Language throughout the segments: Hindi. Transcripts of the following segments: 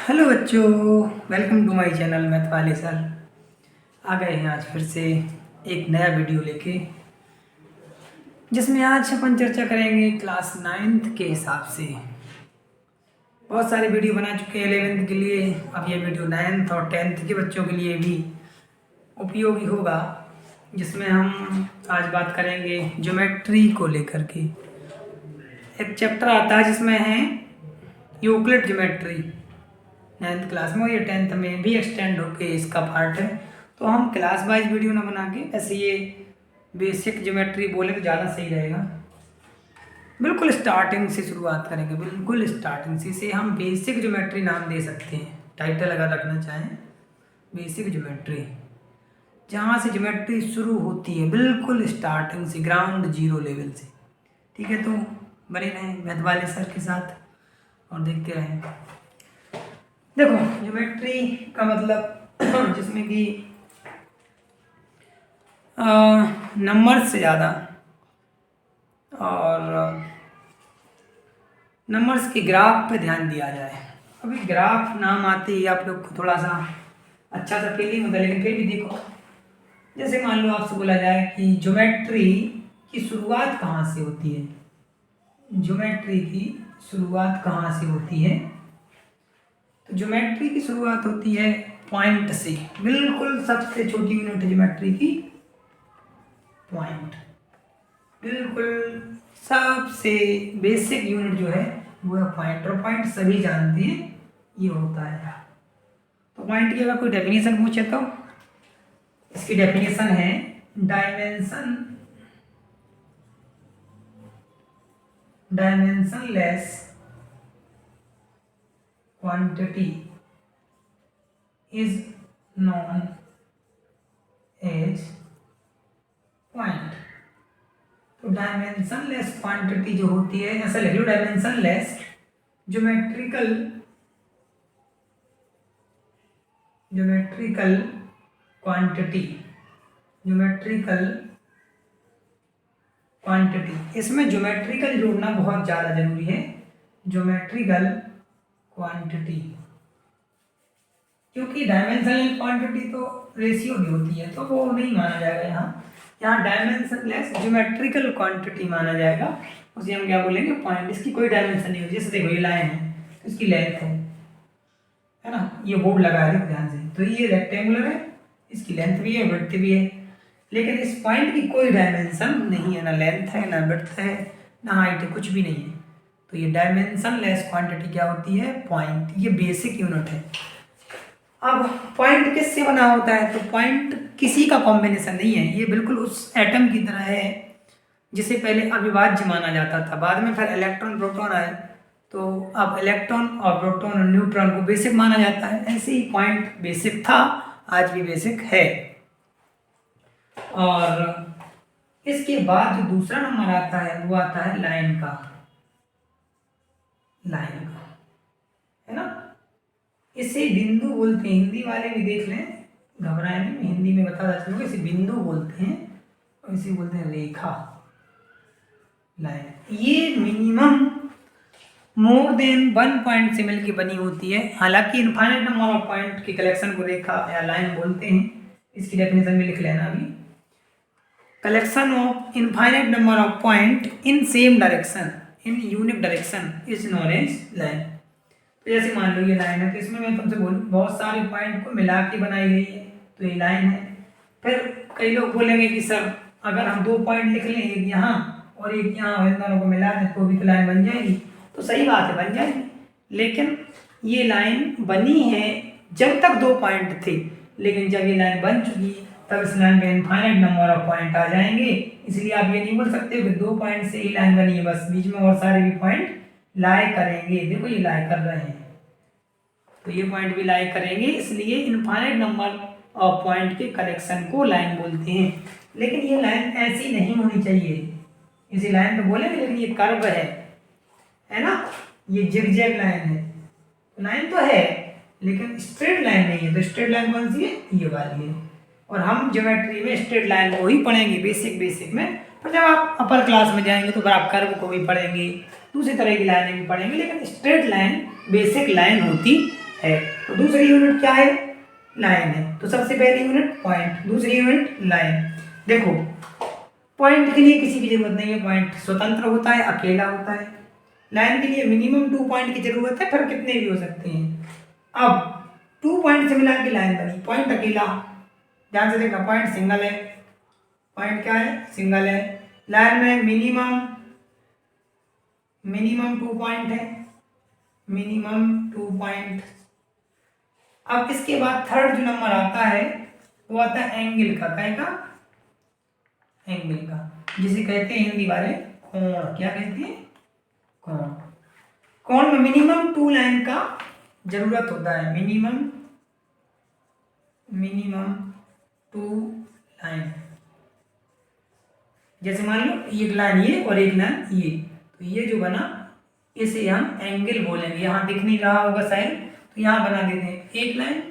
हेलो बच्चों, welcome to my channel math वाले सर। आ गए हैं आज फिर से एक नया वीडियो लेके, जिसमें आज अपन चर्चा करेंगे क्लास 9th के हिसाब से। बहुत सारे वीडियो बना चुके हैं 11th के लिए, अब ये वीडियो 9th और 10th के बच्चों के लिए भी उपयोगी होगा, जिसमें हम आज बात करेंगे ज्योमेट्री को लेकर के। एक चैप्टर आता है जिसमें है यूक्लिड ज्योमेट्री। 9th क्लास में और ये 10th में भी एक्सटेंड होके इसका पार्ट है, तो हम क्लास वाइज वीडियो ना बना के ऐसे ये बेसिक ज्योमेट्री बोले तो ज़्यादा सही रहेगा। बिल्कुल स्टार्टिंग से शुरुआत करेंगे, बिल्कुल स्टार्टिंग से। इसे हम बेसिक ज्योमेट्री नाम दे सकते हैं, टाइटल अगर रखना चाहें बेसिक ज्योमेट्री, जहाँ से ज्योमेट्री शुरू होती है बिल्कुल स्टार्टिंग से, ग्राउंड जीरो लेवल से। ठीक है, तो बने रहें मैथ वाले सर के साथ और देखते रहें। देखो, ज्योमेट्री का मतलब जिसमें कि नंबर से ज़्यादा और नंबर्स के ग्राफ पे ध्यान दिया जाए। अभी ग्राफ नाम आते ही आप लोग को थोड़ा सा अच्छा सा फीलिंग होता है, लेकिन फिर भी देखो, जैसे मान लो आपसे बोला जाए कि ज्योमेट्री की शुरुआत कहाँ से होती है। ज्योमेट्री की शुरुआत कहाँ से होती है? तो ज्योमेट्री की शुरुआत होती है पॉइंट से। बिल्कुल सबसे छोटी यूनिट ज्योमेट्री की पॉइंट, बिल्कुल सबसे बेसिक यूनिट जो है वो है पॉइंट, और पॉइंट सभी जानते हैं ये होता है। तो पॉइंट की अगर कोई डेफिनेशन पूछे तो इसकी डेफिनेशन है dimensionless quantity is known as point। तो डायमेंशनलेस क्वांटिटी जो होती है, ऐसा लिख लो, डायमेंशनलेस ज्योमेट्रिकल क्वांटिटी, इसमें ज्योमेट्रिकल जोड़ना बहुत ज़्यादा जरूरी है। ज्योमेट्रिकल क्वांटिटी, क्योंकि डायमेंशनल क्वांटिटी तो रेशियो भी होती है, तो वो नहीं माना जाएगा यहाँ डायमेंशनलेस ज्योमेट्रिकल क्वांटिटी माना जाएगा। उसे हम क्या बोलेंगे? पॉइंट। इसकी कोई डायमेंशन नहीं होती। जैसे देखो, ये लाइन है तो इसकी लेंथ है ना, ये बोर्ड लगा है ध्यान से, तो ये रेक्टेंगुलर है, इसकी लेंथ भी है, विड्थ भी है, लेकिन इस पॉइंट की कोई डायमेंशन नहीं है, ना लेंथ है, ना विड्थ है, ना हाइट है, कुछ भी नहीं है। तो ये डायमेंशनलेस क्वांटिटी क्या होती है? पॉइंट। ये बेसिक यूनिट है। अब पॉइंट किससे बना होता है? तो पॉइंट किसी का कॉम्बिनेशन नहीं है, ये बिल्कुल उस एटम की तरह है जिसे पहले अविभाज्य माना जाता था, बाद में फिर इलेक्ट्रॉन प्रोटॉन आए, तो अब इलेक्ट्रॉन और प्रोटॉन और न्यूट्रॉन को बेसिक माना जाता है। ऐसे ही पॉइंट बेसिक था, आज भी बेसिक है। और इसके बाद जो दूसरा नंबर आता है वो आता है लाइन का, है ना। इसे बिंदु बोलते हैं, हिंदी वाले भी देख लें, घबराए नहीं, मैं हिंदी में बता देता हूँ। इसे बिंदु बोलते हैं और इसे बोलते हैं रेखा, लाइन। ये मिनिमम मोर देन 1 पॉइंट से मिलकर बनी होती है। हालांकि इनफाइनाइट नंबर ऑफ पॉइंट के कलेक्शन को रेखा या लाइन बोलते हैं। इसकी डेफिनेशन में लिख लेना अभी, collection of infinite number of point in same direction in unique direction is known as line. तो जैसे मान लो ये लाइन है, तो इसमें मैं तुमसे बोलूँ बहुत सारे पॉइंट को मिला के बनाई गई है, तो ये लाइन है। फिर कई लोग बोलेंगे कि सर अगर हम 2 पॉइंट लिख लें, एक यहाँ और एक यहाँ, इन दोनों को मिला दें तो भी तो लाइन बन जाएगी। तो सही बात है, बन जाएगी, लेकिन ये लाइन बनी है जब तक 2 पॉइंट थे, लेकिन जब ये लाइन बन चुकी तब इस लाइन में इनफाइनाइट नंबर ऑफ पॉइंट आ जाएंगे। इसलिए आप ये नहीं बोल सकते कि 2 पॉइंट से ही लाइन बनी है, बस बीच में और सारे भी पॉइंट लाई करेंगे। देखो ये लाई कर रहे हैं, तो ये पॉइंट भी लाई करेंगे, इसलिए इनफाइनाइट नंबर ऑफ पॉइंट के कलेक्शन को लाइन बोलते हैं। लेकिन ये लाइन ऐसी नहीं होनी चाहिए, इसी लाइन तो बोलेंगे, लेकिन ये कर्व है ना, ये जिगजैग लाइन है। लाइन तो है लेकिन स्ट्रेट लाइन नहीं है। तो स्ट्रेट लाइन कौन सी है? ये वाली है। और हम ज्योमेट्री में स्ट्रेट लाइन को ही पढ़ेंगे बेसिक में, पर जब आप अपर क्लास में जाएंगे तो फिर आप कर्व को भी पढ़ेंगे, दूसरी तरह की लाइनें भी पढ़ेंगे, लेकिन स्ट्रेट लाइन बेसिक लाइन होती है। तो दूसरी यूनिट क्या है? लाइन है। तो सबसे पहली यूनिट पॉइंट, दूसरी यूनिट लाइन। देखो पॉइंट के लिए किसी की जरूरत नहीं है, पॉइंट स्वतंत्र होता है, अकेला होता है। लाइन के लिए मिनिमम 2 पॉइंट की जरूरत है, फिर कितने भी हो सकते हैं। अब 2 पॉइंट से मिला के लाइन बनी, पॉइंट अकेला, ध्यान से देखना, पॉइंट सिंगल है, पॉइंट क्या है? सिंगल है। लाइन में मिनिमम 2 पॉइंट है, मिनिमम 2 पॉइंट। अब इसके बाद थर्ड जो नंबर आता है वो आता है एंगल का, क्या? एंगल का, जिसे कहते हैं हिंदी वाले कोण। क्या कहते हैं? कोण। कोण में मिनिमम 2 लाइन का जरूरत होता है, मिनिमम 2 लाइन। जैसे मान लो एक लाइन ये और एक लाइन ये, तो ये जो बना इसे हम एंगल बोलेंगे। यहाँ दिख नहीं रहा होगा शायद, तो यहाँ बना देते हैं एक लाइन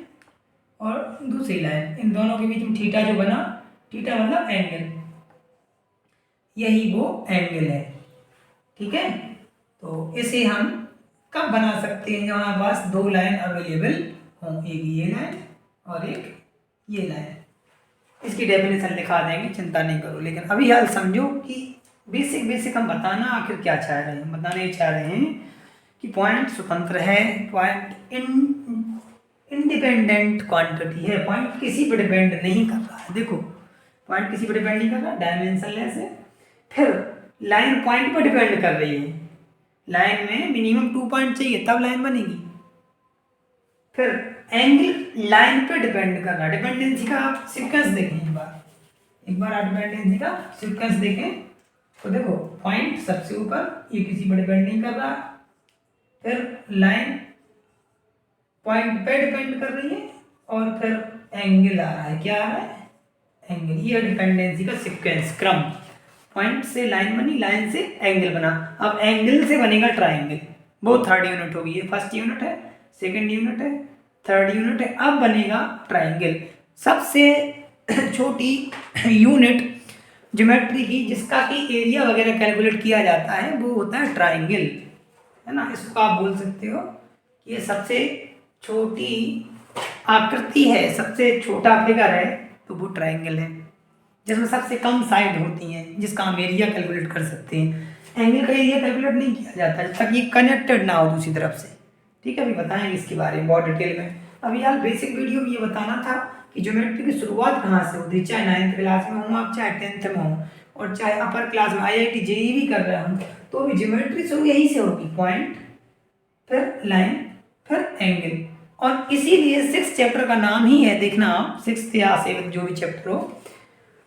और दूसरी लाइन, इन दोनों के बीच में थीटा जो बना, थीटा मतलब एंगल, यही वो एंगल है। ठीक है, तो इसे हम कब बना सकते हैं? जब हमारे पास 2 लाइन अवेलेबल हों, एक ये लाइन और एक ये लाइन। इसकी डेफिनेशन लिखा देंगे, चिंता नहीं करो। लेकिन अभी हाल समझो कि बेसिक हम बताना आखिर क्या चाह रहे हैं। बताने चाह रहे हैं कि पॉइंट स्वतंत्र है, पॉइंट इंडिपेंडेंट क्वांटिटी है, पॉइंट किसी पर डिपेंड नहीं कर रहा है। देखो पॉइंट किसी पर डिपेंड नहीं कर रहा, डायमेंशनलेस है। फिर लाइन पॉइंट पर डिपेंड कर रही है, लाइन में मिनिमम 2 पॉइंट चाहिए तब लाइन बनेगी। फिर एंगल लाइन पे डिपेंड कर रहा है। डिपेंडेंसी का आप सीक्वेंस देखें, एक बार आप डिपेंडेंसी का सीक्वेंस देखें तो देखो पॉइंट सबसे ऊपर, ये किसी पर डिपेंड नहीं कर रहा। फिर लाइन पॉइंट पे डिपेंड कर रही है और फिर एंगल आ रहा है। क्या आ रहा है? एंगल। ये डिपेंडेंसी का सीक्वेंस, क्रम। पॉइंट से लाइन बनी, लाइन से एंगल बना, अब एंगल से बनेगा ट्राइंगल। वो थर्ड यूनिट होगी, ये फर्स्ट यूनिट है, सेकंड यूनिट है, थर्ड यूनिट है। अब बनेगा ट्राइंगल। सबसे छोटी यूनिट ज्योमेट्री की जिसका कि एरिया वगैरह कैलकुलेट किया जाता है वो होता है ट्राइंगल, है ना। इसको आप बोल सकते हो कि ये सबसे छोटी आकृति है, सबसे छोटा फिगर है, तो वो ट्राइंगल है, जिसमें सबसे कम साइड होती हैं, जिसका हम एरिया कैलकुलेट कर सकते हैं। एंगल का एरिया कैलकुलेट नहीं किया जाता जब तक ये कनेक्टेड ना हो दूसरी तरफ से। ठीक है, अभी बताएंगे इसके बारे में बहुत डिटेल में। अभी यार बेसिक वीडियो में ये बताना था कि ज्योमेट्री की शुरुआत कहाँ से होती है, चाहे 9th क्लास में हूँ आप, चाहे 10th में हूँ, और चाहे अपर क्लास में IIT JEE भी कर रहा हूँ, तो अभी ज्योमेट्री शुरू यहीं से होगी, पॉइंट, फिर लाइन, फिर एंगल। और इसीलिए 6th चैप्टर का नाम ही है, देखना आप 6th या 7th जो भी चैप्टर हो,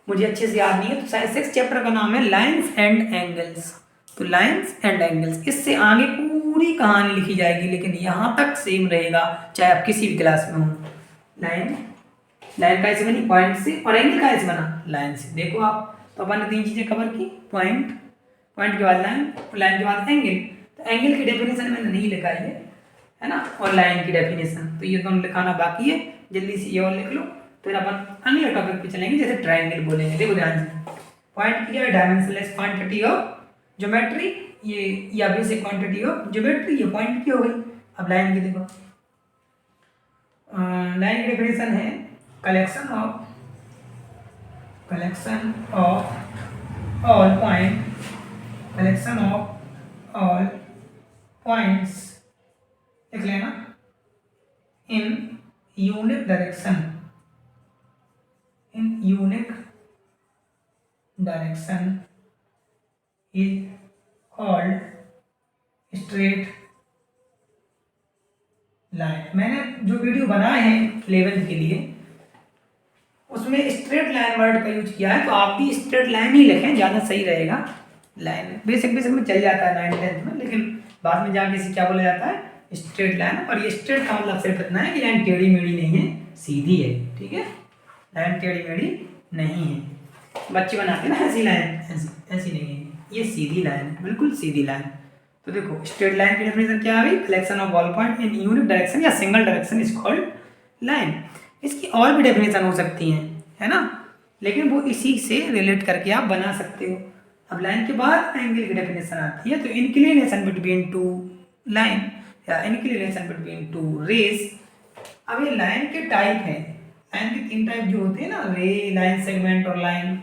मुझे अच्छे से याद नहीं है, तो शायद 6th चैप्टर का नाम है लाइन्स एंड एंगल्स। तो लाइन्स एंड एंगल्स, इससे आगे पूरी कहानी लिखी जाएगी, लेकिन यहाँ तक सेम रहेगा चाहे आप किसी भी क्लास में हो। लाइन कैसे बनी? पॉइंट से, और एंगल कैसे बना? लाइन से। देखो आप, तो अपन ने 3 चीज़ें कवर की, पॉइंट के बाद लाइन, लाइन के बाद एंगल। तो एंगल की डेफिनेशन मैंने नहीं लिखा है ना, और लाइन की डेफिनेशन तो ये दोनों लिखाना बाकी है, जल्दी से ये और लिख लो, फिर अपन अगले टॉपिक पे चलेंगे, जैसे ट्राइंगल बोलेंगे। देखो ध्यान से, पॉइंट क्या है? डायमेंशनलेस क्वांटिटी ऑफ ज्योमेट्री, ये या बेसिक क्वांटिटी ऑफ ज्योमेट्री, ये पॉइंट की हो गई। अब लाइन की देखो, लाइन की डेफिनेशन है कलेक्शन ऑफ ऑल पॉइंट्स, लिख लेना, in unique direction is called straight line। मैंने जो वीडियो बनाए हैं 11th के लिए उसमें स्ट्रेट लाइन वर्ड का यूज किया है, तो आप भी स्ट्रेट लाइन ही लिखें, ज़्यादा सही रहेगा। लाइन बेसिक में चल जाता है 9th 10th में, लेकिन बाद में जाके इसे क्या बोला जाता है? Straight line. और ये स्ट्रेट का मतलब सिर्फ इतना है कि लाइन टेढ़ी मेढ़ी नहीं है, सीधी है। ठीक है, लाइन टेढ़ी मेढ़ी नहीं है, बच्चे बनाते हैं ना ऐसी लाइन, ऐसी नहीं है, ये सीधी लाइन है, बिल्कुल सीधी लाइन। तो देखो स्ट्रेट लाइन की डेफिनेशन क्या आ गई? Collection of all point in unique direction या single direction is called line. इसकी और भी डेफिनेशन हो सकती हैं, है ना, लेकिन वो इसी से रिलेट करके आप बना सकते हो। अब लाइन के बाद एंगल की डेफिनेशन आती है, तो इंक्लिनेशन बिटवीन 2 लाइन या इंक्लिनेशन बिटवीन टू रेज। अब ये लाइन के टाइप हैं, लाइन के 3 टाइप जो होते हैं ना, रे, लाइन सेगमेंट और लाइन,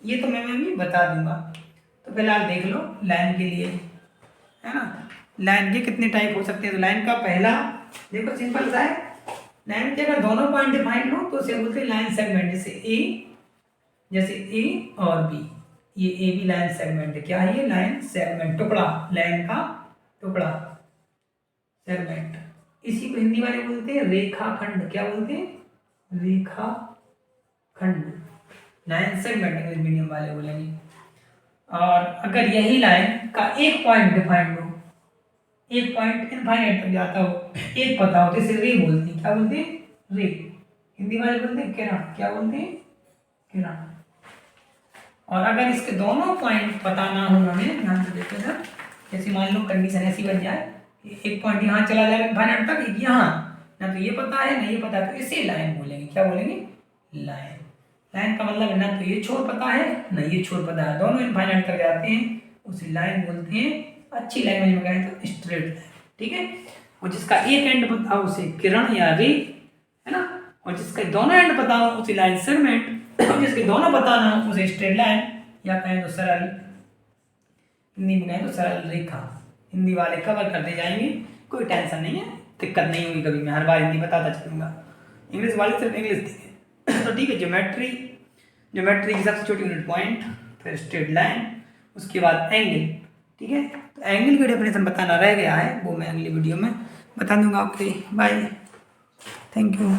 ये तो मैं अभी बता दूंगा। तो फिलहाल देख लो लाइन के लिए, है ना, लाइन के कितने टाइप हो सकते हैं। तो लाइन का पहला देखो सिंपल सा है, लाइन के अगर दोनों पॉइंट डिफाइंड हो तो उसे बोलते हैं लाइन सेगमेंट। जैसे ए और बी, ये ए बी लाइन सेगमेंट है। क्या है ये? लाइन सेगमेंट, टुकड़ा, लाइन का टुकड़ा, सेगमेंट। इसी को हिंदी वाले बोलते हैं रेखाखंड। क्या बोलते हैं? रेखाखंड, लाइन सेगमेंट इंग्लिश मीडियम वाले बोलेंगे। और अगर यही लाइन का एक पॉइंट डिफाइंड हो, एक पॉइंट इनफाइनाइट तक जाता हो, एक पता हो, तो इसे रे बोलते हैं। क्या बोलते हैं? रे। हिंदी वाले बोलते हैं किरण। क्या बोलते हैं? किरण। और अगर इसके दोनों पॉइंट पता ना हो हमें, ध्यान से देखो सर, जैसे मान लो कंडीशन ऐसी बन जाए, एक पॉइंट यहाँ चला जाएगा इनफाइनाइट तक, एक यहाँ, ना तो ये पता है ना ये पता है, तो इसे लाइन बोलेंगे। क्या बोलेंगे? लाइन। लाइन का मतलब ना तो ये छोर पता है ना ये छोर पता है, दोनों इनफाइनाइट तक जाते हैं, उसे लाइन बोलते हैं। अच्छी लैंग्वेज में कहें तो स्ट्रेट लाइन, ठीक है। और जिसका एक एंड पता हो उसे किरण या रे, है ना, और जिसके दोनों एंड पता हो उसे लाइन सेगमेंट, और जिसके दोनों पता ना हो उसे स्ट्रेट लाइन, या कहें तो सरल, हिंदी में कहें तो सरल रेखा। हिंदी वाले कवर करते जाएंगे, कोई टेंशन नहीं है, दिक्कत नहीं होगी कभी, मैं हर बार हिंदी बताता चलूँगा। इंग्लिश वाले सिर्फ इंग्लिश देंगे। तो ठीक है, ज्योमेट्री की सबसे छोटी यूनिट पॉइंट, फिर स्ट्रेट लाइन, उसके बाद एंगल, ठीक है। तो एंगल की डेफिनेशन बताना रह गया है, वो मैं अगली वीडियो में बता दूंगा। Okay bye, thank you.